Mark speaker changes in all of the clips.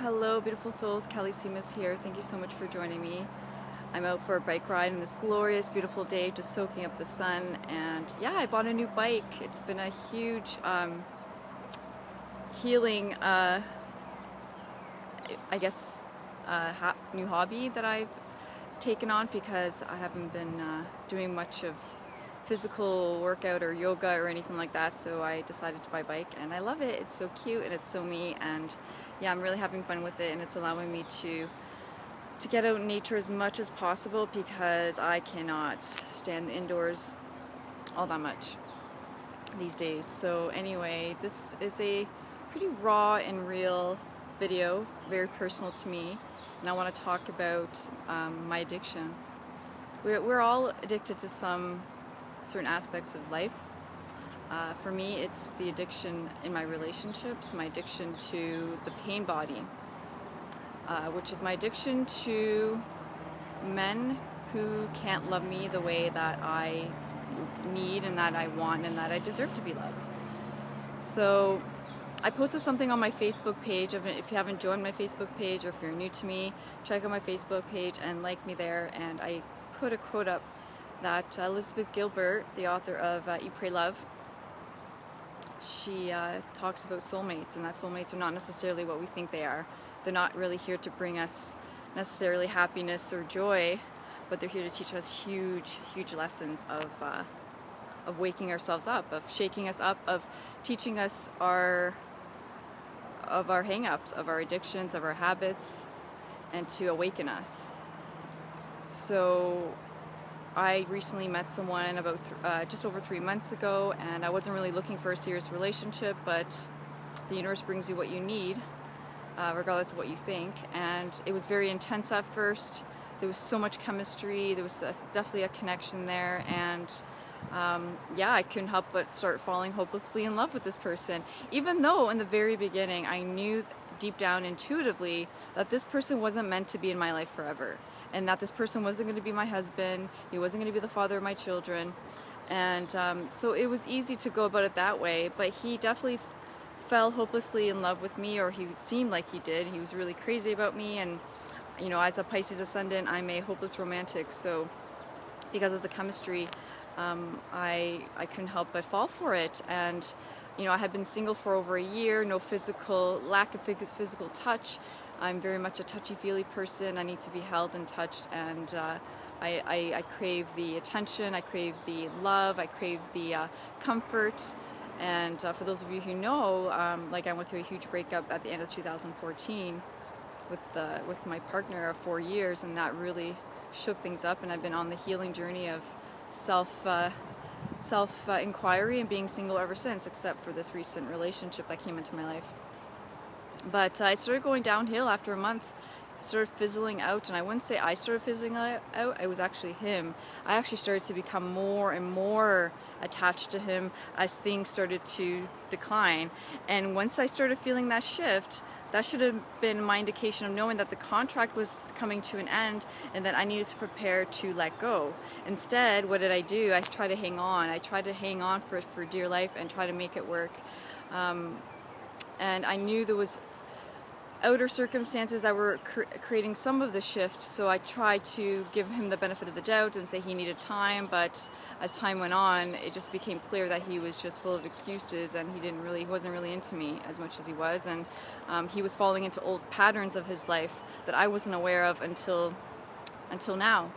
Speaker 1: Hello beautiful souls, Kelly Seamus here. Thank you so much for joining me. I'm out for a bike ride on this glorious beautiful day, just soaking up the sun, and yeah, I bought a new bike. It's been a huge healing new hobby that I've taken on because I haven't been doing much of physical workout or yoga or anything like that, so I decided to buy a bike and I love it. It's so cute and it's so me, and yeah, I'm really having fun with it, and it's allowing me to get out in nature as much as possible because I cannot stand the indoors all that much these days. So anyway, this is a pretty raw and real video, very personal to me, and I want to talk about my addiction. We're all addicted to some certain aspects of life. For me, it's the addiction in my relationships, my addiction to the pain body, which is my addiction to men who can't love me the way that I need and that I want and that I deserve to be loved. So I posted something on my Facebook page. If you haven't joined my Facebook page, or if you're new to me, check out my Facebook page and like me there. And I put a quote up that Elizabeth Gilbert, the author of Eat, Pray, Love, she talks about soulmates, and that soulmates are not necessarily what we think they are. They're not really here to bring us necessarily happiness or joy, but they're here to teach us huge lessons of waking ourselves up, of shaking us up, of teaching us of our hang-ups, of our addictions, of our habits, and to awaken us. So I recently met someone about just over 3 months ago, and I wasn't really looking for a serious relationship, but the universe brings you what you need, regardless of what you think. And it was very intense at first. There was so much chemistry. There was definitely a connection there, and yeah, I couldn't help but start falling hopelessly in love with this person, even though in the very beginning I knew deep down intuitively that this person wasn't meant to be in my life forever, and that this person wasn't going to be my husband, he wasn't going to be the father of my children. And so it was easy to go about it that way, but he definitely fell hopelessly in love with me, or he seemed like he did. He was really crazy about me, and you know, as a Pisces ascendant, I'm a hopeless romantic, so because of the chemistry, I couldn't help but fall for it. And you know, I had been single for over a year, lack of physical touch. I'm very much a touchy-feely person. I need to be held and touched, and I crave the attention, I crave the love, I crave the comfort. And for those of you who know, like I went through a huge breakup at the end of 2014 with my partner of 4 years, and that really shook things up, and I've been on the healing journey of self-inquiry and being single ever since, except for this recent relationship that came into my life. But I started going downhill after a month. Started fizzling out, and I wouldn't say I started fizzling out, it was actually him. I actually started to become more and more attached to him as things started to decline. And once I started feeling that shift, that should have been my indication of knowing that the contract was coming to an end and that I needed to prepare to let go. Instead, what did I do? I tried to hang on. I tried to hang on for dear life and try to make it work. And I knew there was outer circumstances that were creating some of the shift, so I tried to give him the benefit of the doubt and say he needed time. But as time went on, it just became clear that he was just full of excuses, and he wasn't really into me as much as he was, and he was falling into old patterns of his life that I wasn't aware of until now.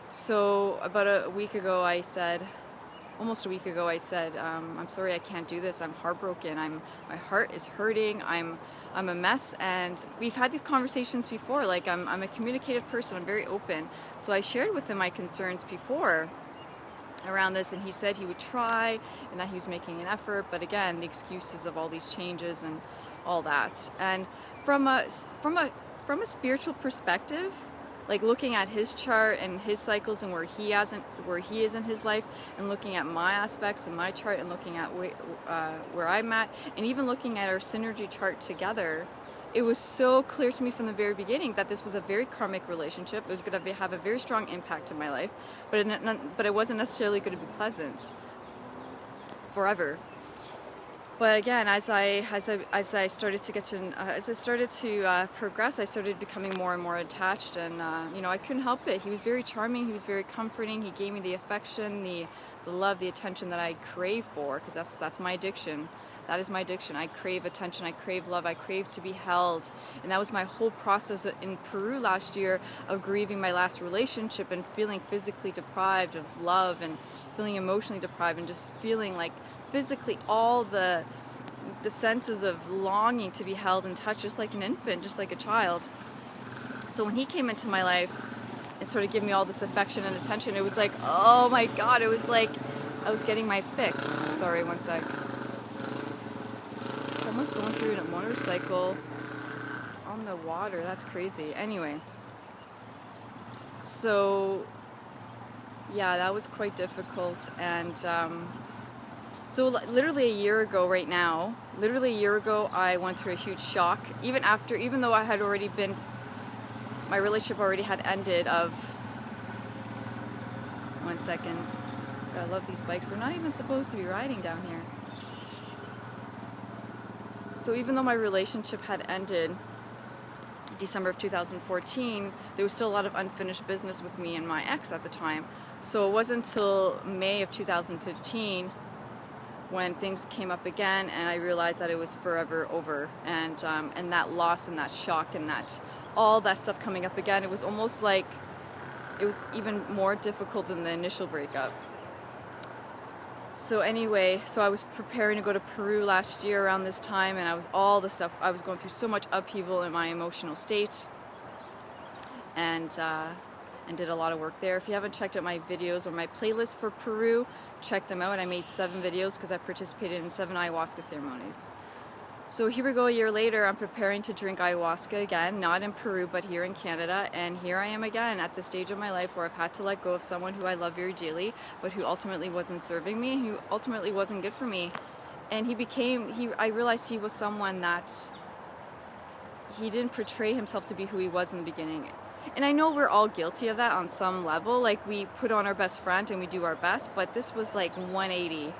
Speaker 1: So about almost a week ago I said, I'm sorry, I can't do this. I'm heartbroken. My heart is hurting. I'm a mess. And we've had these conversations before. Like I'm a communicative person. I'm very open. So I shared with him my concerns before around this, and he said he would try and that he was making an effort. But again, the excuses of all these changes and all that. And from a spiritual perspective, like looking at his chart and his cycles and where he is in his life, and looking at my aspects in my chart, and looking at where I'm at, and even looking at our synergy chart together, it was so clear to me from the very beginning that this was a very karmic relationship. It was going to have a very strong impact in my life, but it wasn't necessarily going to be pleasant forever. But again, as I started to progress, I started becoming more and more attached, and you know, I couldn't help it. He was very charming. He was very comforting. He gave me the affection, the love, the attention that I crave for, because that's my addiction. That is my addiction. I crave attention. I crave love. I crave to be held, and that was my whole process in Peru last year of grieving my last relationship and feeling physically deprived of love and feeling emotionally deprived and just feeling like physically all the senses of longing to be held and touched, just like an infant, just like a child. So when he came into my life and sort of gave me all this affection and attention, it was like, oh my God, it was like I was getting my fix. Sorry, one sec. Someone's going through a motorcycle on the water. That's crazy. Anyway, so yeah, that was quite difficult. And so literally a year ago right now, I went through a huge shock. Even though I had already been, my relationship already had ended of, one second, I love these bikes. They're not even supposed to be riding down here. So even though my relationship had ended December of 2014, there was still a lot of unfinished business with me and my ex at the time. So it wasn't until May of 2015 when things came up again, and I realized that it was forever over, and that loss and that shock and that all that stuff coming up again, it was almost like it was even more difficult than the initial breakup. So anyway, so I was preparing to go to Peru last year around this time, and I was going through so much upheaval in my emotional state, and did a lot of work there. If you haven't checked out my videos or my playlist for Peru, check them out. I made 7 videos because I participated in 7 ayahuasca ceremonies. So here we go, a year later, I'm preparing to drink ayahuasca again, not in Peru, but here in Canada, and here I am again at the stage of my life where I've had to let go of someone who I love very dearly, but who ultimately wasn't serving me, who ultimately wasn't good for me. And I realized he was someone that he didn't portray himself to be who he was in the beginning. And I know we're all guilty of that on some level, like we put on our best front and we do our best, but this was like 180,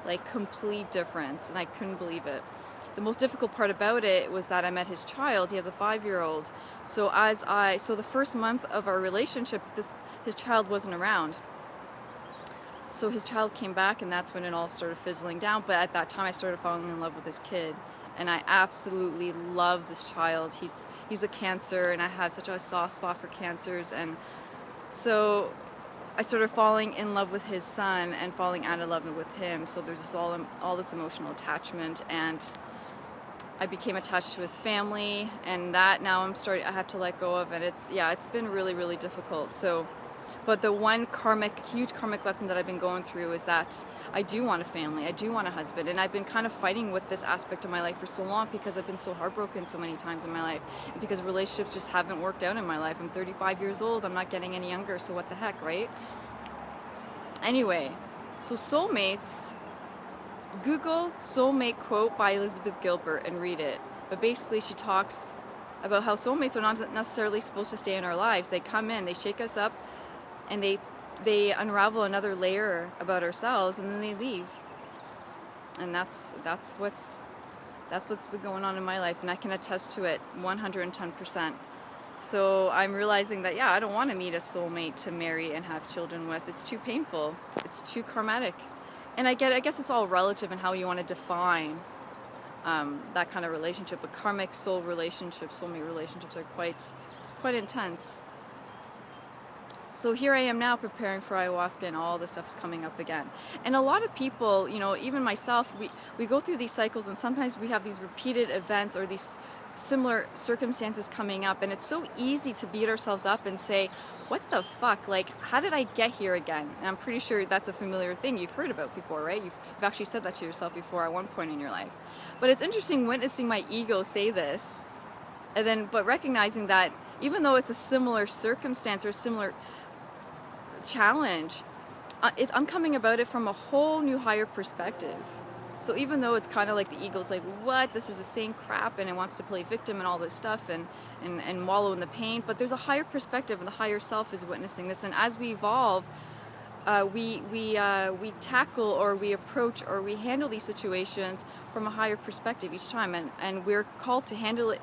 Speaker 1: like complete difference, and I couldn't believe it. The most difficult part about it was that I met his child. He has a 5-year-old. So the first month of our relationship, his child wasn't around. So his child came back, and that's when it all started fizzling down. But at that time, I started falling in love with his kid. And I absolutely love this child. He's a Cancer, and I have such a soft spot for Cancers. And so I started falling in love with his son and falling out of love with him. So there's just all this emotional attachment, and I became attached to his family, and that now I have to let go of, and it's been really, really difficult. So, but the one huge karmic lesson that I've been going through is that I do want a family, I do want a husband, and I've been kind of fighting with this aspect of my life for so long because I've been so heartbroken so many times in my life, and because relationships just haven't worked out in my life. I'm 35 years old, I'm not getting any younger, so what the heck, right? Anyway, so Soulmates, Google soulmate quote by Elizabeth Gilbert and read it. But basically she talks about how soulmates are not necessarily supposed to stay in our lives. They come in, they shake us up, and they unravel another layer about ourselves, and then they leave. And that's what's been going on in my life, and I can attest to it 110%. So I'm realizing that I don't want to meet a soulmate to marry and have children with. It's too painful. It's too karmatic. And I guess it's all relative in how you want to define that kind of relationship. But karmic soulmate relationships are quite intense. So here I am now preparing for ayahuasca, and all this stuff is coming up again. And a lot of people, even myself, we go through these cycles, and sometimes we have these repeated events or these similar circumstances coming up, and it's so easy to beat ourselves up and say, what the fuck, like, how did I get here again? And I'm pretty sure that's a familiar thing you've heard about before, right? You've actually said that to yourself before at one point in your life. But it's interesting witnessing my ego say this, but recognizing that even though it's a similar circumstance or a similar challenge, I'm coming about it from a whole new higher perspective. So even though it's kind of like the ego's like, what, this is the same crap, and it wants to play victim and all this stuff and wallow in the pain, but there's a higher perspective, and the higher self is witnessing this. And as we evolve, we tackle or we approach or we handle these situations from a higher perspective each time, and we're called to handle it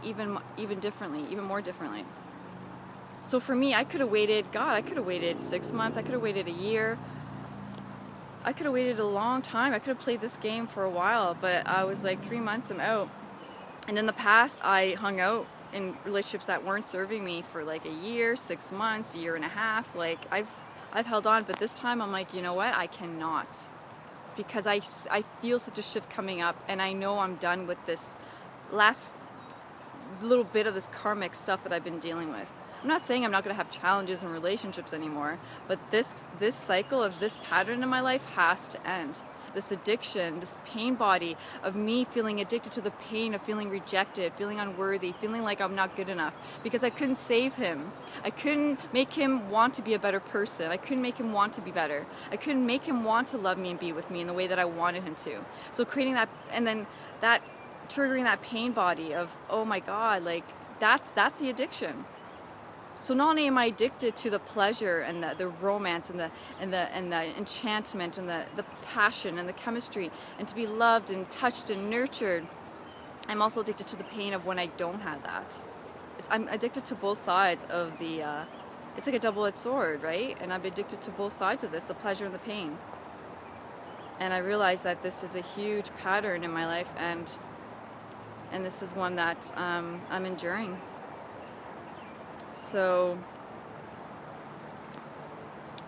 Speaker 1: even differently, even more differently. So for me, I could have waited 6 months, I could have waited a year, I could have waited a long time, I could have played this game for a while, but I was like 3 months, I'm out. And in the past, I hung out in relationships that weren't serving me for like a year, 6 months, a year and a half. Like I've held on, but this time I'm like, you know what? I cannot, because I feel such a shift coming up, and I know I'm done with this last little bit of this karmic stuff that I've been dealing with. I'm not saying I'm not going to have challenges in relationships anymore, but this cycle of this pattern in my life has to end. This addiction, this pain body of me feeling addicted to the pain of feeling rejected, feeling unworthy, feeling like I'm not good enough because I couldn't save him. I couldn't make him want to be a better person. I couldn't make him want to be better. I couldn't make him want to love me and be with me in the way that I wanted him to. So creating that, and then that triggering that pain body of, oh my God, like that's the addiction. So not only am I addicted to the pleasure and the romance and the enchantment and the passion and the chemistry and to be loved and touched and nurtured, I'm also addicted to the pain of when I don't have that. I'm addicted to both sides of the, it's like a double-edged sword, right? And I'm addicted to both sides of this, the pleasure and the pain. And I realize that this is a huge pattern in my life, and this is one that I'm enduring. So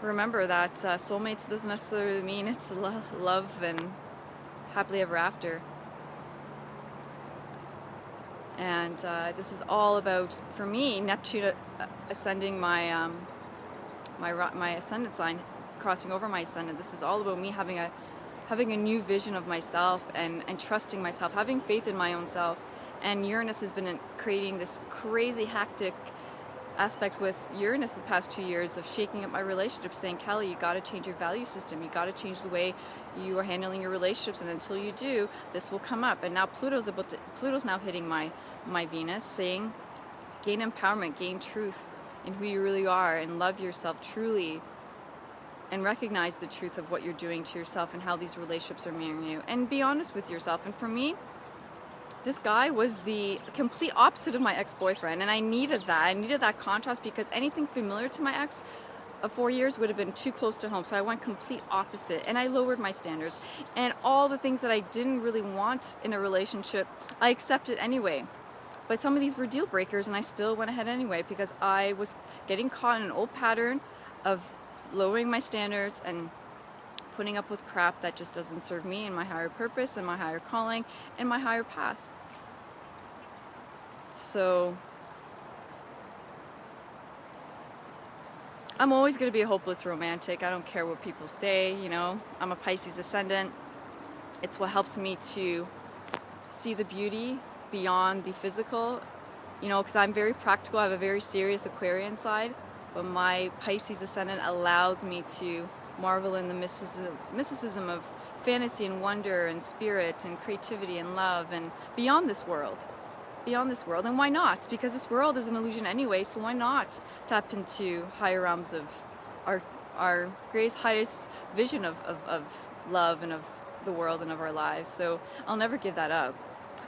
Speaker 1: remember that soulmates doesn't necessarily mean it's love and happily ever after. And this is all about, for me, Neptune ascending my my ascendant sign, crossing over my ascendant. This is all about me having a new vision of myself and trusting myself, having faith in my own self. And Uranus has been creating this crazy hectic aspect with Uranus the past 2 years of shaking up my relationships, saying, Kelly, you got to change your value system. You got to change the way you are handling your relationships, and until you do, this will come up. And now Pluto's now hitting my Venus, saying, gain empowerment, gain truth in who you really are, and love yourself truly, and recognize the truth of what you're doing to yourself and how these relationships are mirroring you, and be honest with yourself. And for me, this guy was the complete opposite of my ex-boyfriend, and I needed that. I needed that contrast, because anything familiar to my ex of 4 years would have been too close to home. So I went complete opposite, and I lowered my standards. And all the things that I didn't really want in a relationship, I accepted anyway. But some of these were deal breakers, and I still went ahead anyway, because I was getting caught in an old pattern of lowering my standards and putting up with crap that just doesn't serve me and my higher purpose and my higher calling and my higher path. So I'm always going to be a hopeless romantic. I don't care what people say, you know. I'm a Pisces ascendant. It's what helps me to see the beauty beyond the physical, you know, because I'm very practical. I have a very serious Aquarian side, but my Pisces ascendant allows me to marvel in the mysticism of fantasy and wonder and spirit and creativity and love and beyond this world. And why not? Because this world is an illusion anyway, so why not tap into higher realms of our greatest, highest vision of love and of the world and of our lives. So I'll never give that up.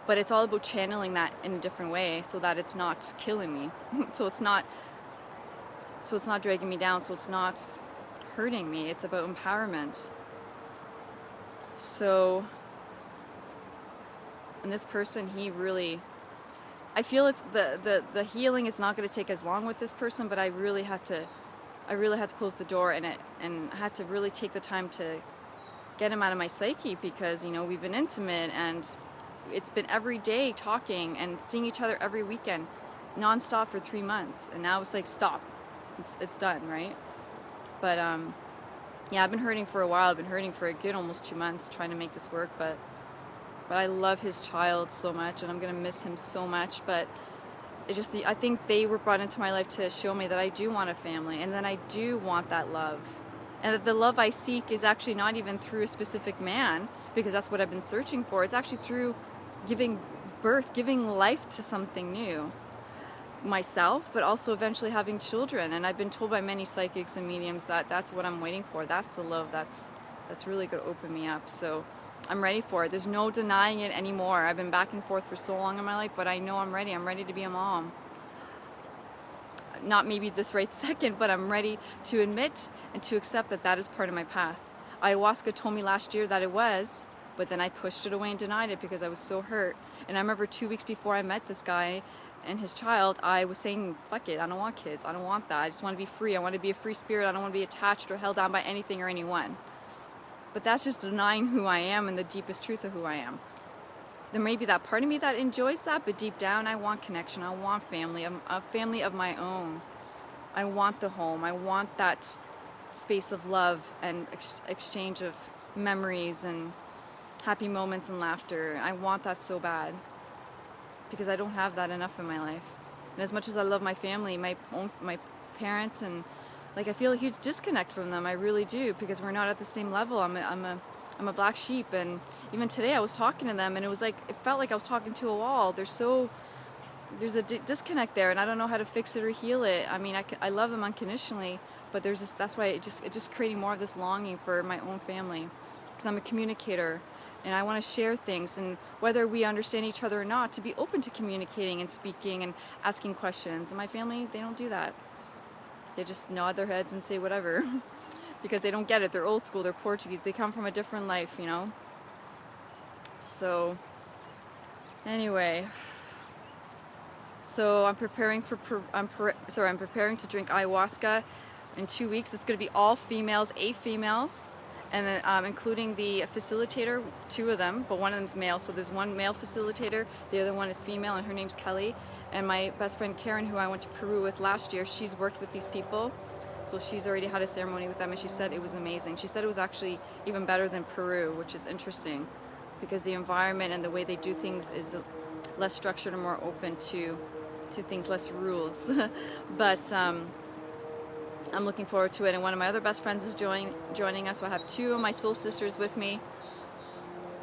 Speaker 1: But it's all about channeling that in a different way so that it's not killing me. so it's not dragging me down, so it's not hurting me. It's about empowerment. So, and this person, he really, I feel it's the healing is not going to take as long with this person, but I really had to close the door and had to really take the time to get him out of my psyche, because, you know, we've been intimate and it's been every day talking and seeing each other every weekend nonstop for 3 months, and now it's like, stop, it's done, right? But yeah, I've been hurting for a while. I've been hurting for a good almost 2 months trying to make this work, but I love his child so much, and I'm gonna miss him so much. But it's just I think they were brought into my life to show me that I do want a family, and that I do want that love, and that the love I seek is actually not even through a specific man, because that's what I've been searching for. It's actually through giving birth, giving life to something new. myself, but also eventually having children. And I've been told by many psychics and mediums that that's what I'm waiting for. That's the love that's really going to open me up. So I'm ready for it. There's no denying it anymore. I've been back and forth for so long in my life, but I know I'm ready. I'm ready to be a mom. Not maybe this right second, but I'm ready to admit and to accept that that is part of my path. Ayahuasca told me last year that it was, but then I pushed it away and denied it because I was so hurt. And I remember 2 weeks before I met this guy and his child, I was saying, fuck it, I don't want kids. I don't want that. I just want to be free. I want to be a free spirit. I don't want to be attached or held down by anything or anyone. But that's just denying who I am and the deepest truth of who I am. There may be that part of me that enjoys that, but deep down I want connection. I want family, a family of my own. I want the home. I want that space of love and exchange of memories and happy moments and laughter. I want that so bad because I don't have that enough in my life. And as much as I love my family, my parents, and like I feel a huge disconnect from them. I really do, because we're not at the same level. I'm a black sheep, and even today I was talking to them and it felt like I was talking to a wall. There's a disconnect there, and I don't know how to fix it or heal it. I mean, I love them unconditionally, but that's why it's just creating more of this longing for my own family, because I'm a communicator and I want to share things, and whether we understand each other or not, to be open to communicating and speaking and asking questions. And my family, they don't do that. They just nod their heads and say whatever because they don't get it. They're old school, they're Portuguese, they come from a different life, you know. So anyway, so I'm preparing to drink ayahuasca in 2 weeks. It's going to be all females, 8 females, and then including the facilitator, 2 of them, but one of them's male. So there's one male facilitator, the other one is female, and her name's Kelly. And my best friend Karen, who I went to Peru with last year, she's worked with these people. So she's already had a ceremony with them, and she said it was amazing. She said it was actually even better than Peru, which is interesting, because the environment and the way they do things is less structured and more open to things, less rules. But I'm looking forward to it. And one of my other best friends is joining us. So I have 2 of my soul sisters with me,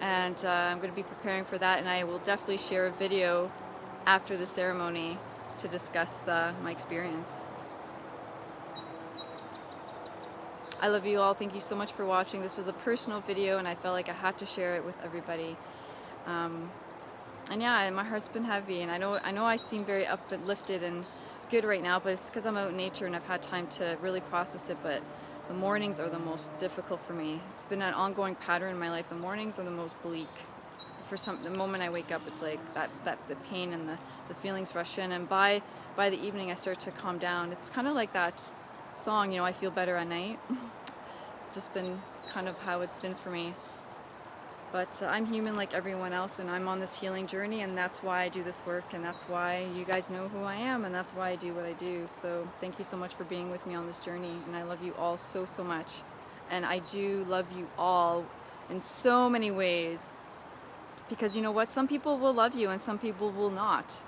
Speaker 1: and I'm going to be preparing for that. And I will definitely share a video after the ceremony to discuss my experience. I love you all. Thank you so much for watching. This was a personal video, and I felt like I had to share it with everybody. And yeah, my heart's been heavy, and I know I seem very uplifted and good right now, but it's because I'm out in nature and I've had time to really process it. But the mornings are the most difficult for me. It's been an ongoing pattern in my life. The mornings are the most bleak. The moment I wake up, it's like the pain and the feelings rush in, and by the evening I start to calm down. It's kind of like that song, you know, I feel better at night. It's just been kind of how it's been for me. But I'm human like everyone else, and I'm on this healing journey, and that's why I do this work, and that's why you guys know who I am, and that's why I do what I do. So thank you so much for being with me on this journey, and I love you all so, so much. And I do love you all in so many ways, because you know what? Some people will love you and some people will not.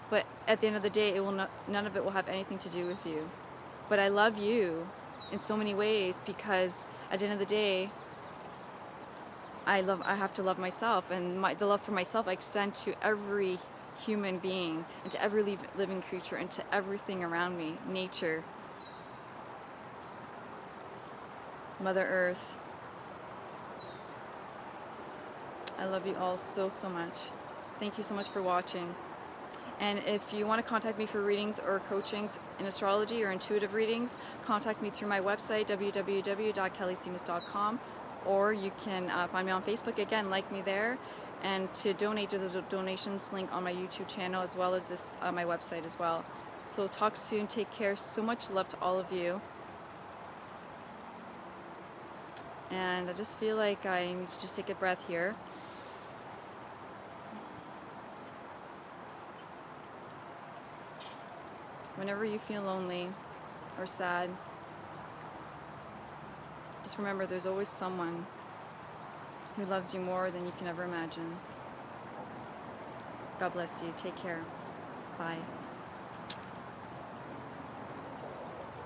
Speaker 1: But at the end of the day, none of it will have anything to do with you. But I love you in so many ways, because at the end of the day, I have to love myself, and the love for myself I extend to every human being, and to every living creature, and to everything around me. Nature, Mother Earth. I love you all so, so much. Thank you so much for watching. And if you want to contact me for readings or coachings in astrology or intuitive readings, contact me through my website, www.kellyseamus.com. Or you can find me on Facebook, again, like me there, and to donate to the donations link on my YouTube channel, as well as this my website as well. So talk soon, take care, so much love to all of you. And I just feel like I need to just take a breath here. Whenever you feel lonely or sad, just remember there's always someone who loves you more than you can ever imagine. God bless you. Take care. Bye.